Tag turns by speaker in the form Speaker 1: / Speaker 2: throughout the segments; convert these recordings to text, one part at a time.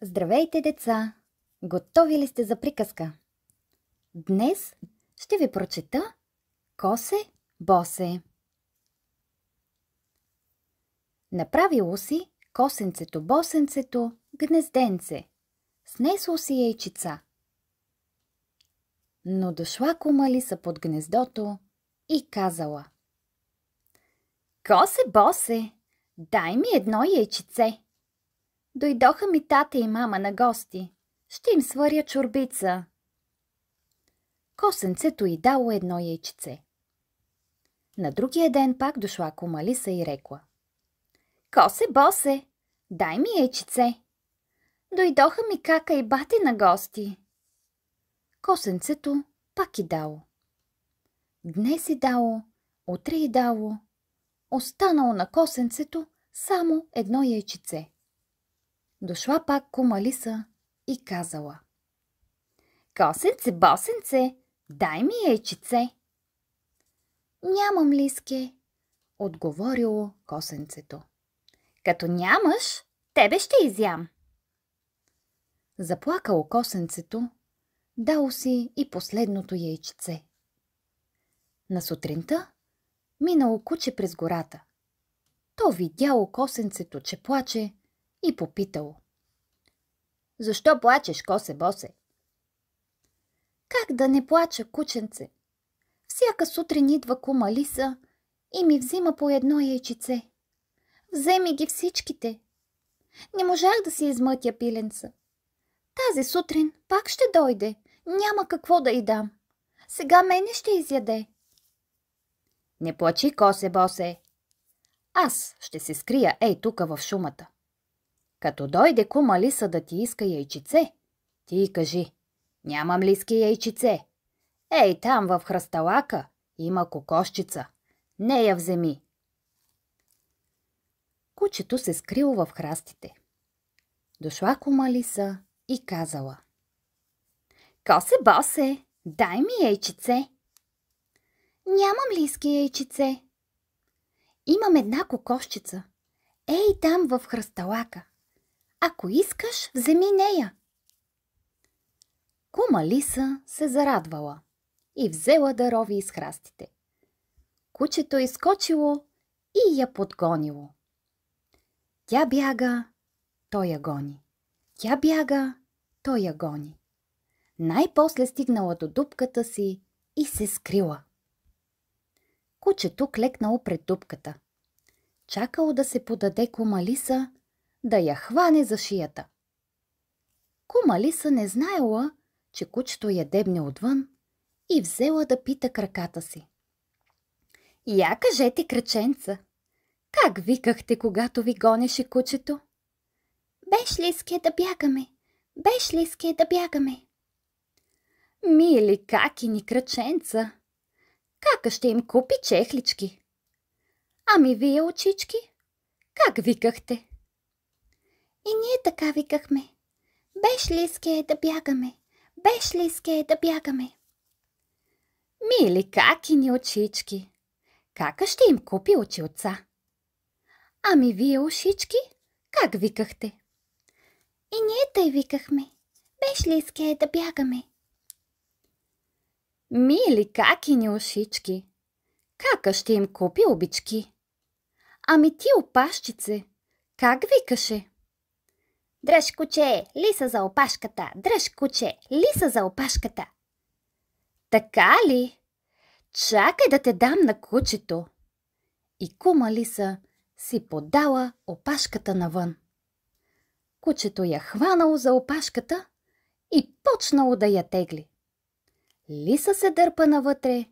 Speaker 1: Здравейте, деца! Готови ли сте за приказка? Днес ще ви прочета Косе Босе. Направило си косенцето босенцето гнезденце, снесло си яйчица. Но дошла кума Лиса под гнездото и казала: Косе Босе, дай ми едно яйчице. Дойдоха ми тата и мама на гости. Ще им сваря чорбица. Косенцето й дало едно яйчице. На другия ден пак дошла кума Лиса и рекла: Косе Босе, дай ми яйчице. Дойдоха ми кака и бати на гости. Косенцето пак и дало. Днес и дало, утре и дало. Останало на косенцето само едно яйчице. Дошла пак кума Лиса и казала: Косенце, босенце, дай ми яйчице. Нямам, Лиске, отговорило косенцето. Като нямаш, тебе ще изям. Заплакало косенцето, дало си и последното яйчице. На сутринта минало куче през гората. То видяло косенцето, че плаче, и попитало: Защо плачеш, Косе Босе? Как да не плача, кученце? Всяка сутрин идва кума Лиса и ми взима по едно яйчице. Вземи ги всичките. Не можах да си измътя пиленца. Тази сутрин пак ще дойде. Няма какво да й дам. Сега мене ще изяде. Не плачи, Косе Босе. Аз ще се скрия ей тука в шумата. Като дойде кума Лиса да ти иска яйчице, ти й кажи: Нямам, Лиски, яйчице. Ей, там в хръсталака има кокошчица. Не я вземи. Кучето се скрило в храстите. Дошла кума Лиса и казала: Косе Босе, дай ми яйчице. Нямам, Лиски, яйчице. Имам една кокошчица. Ей, там в хръсталака. Ако искаш, вземи нея. Кума Лиса се зарадвала и взела да рови из храстите. Кучето изскочило и я подгонило. Тя бяга, той я гони. Тя бяга, той я гони. Най-после стигнала до дупката си и се скрила. Кучето клекнало пред дупката. Чакало да се подаде кума Лиса да я хване за шията. Кума Лиса не знаела, че кучето я дебне отвън и взела да пита краката си. Я кажете, краченца, как викахте, когато ви гонеше кучето? Беш, Лиске, да бягаме, беш, Лиске, да бягаме. Мили какини краченца, кака ще им купи чехлички? Ами вие, очички, как викахте? И ние така викахме. Беш, Лиске, да бягаме, беш, Лиске, да бягаме. Мили какини очички, кака ще им купи очилца? Ами вие, ушички, как викахте? И ние тъй викахме. Беш, Лиске, да бягаме. Мили какини ушички, кака ще им купи обички? Ами ти, опашчице, как викаше? Дръж, куче, Лиса за опашката, дръж, куче, Лиса за опашката. Така ли? Чакай да те дам на кучето. И кума Лиса си подала опашката навън. Кучето я хванало за опашката и почнало да я тегли. Лиса се дърпа навътре,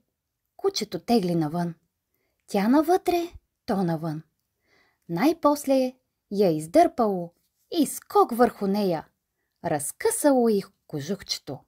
Speaker 1: кучето тегли навън. Тя навътре, то навън. Най-после я издърпало и скок върху нея. Разкъсало й кожухчето.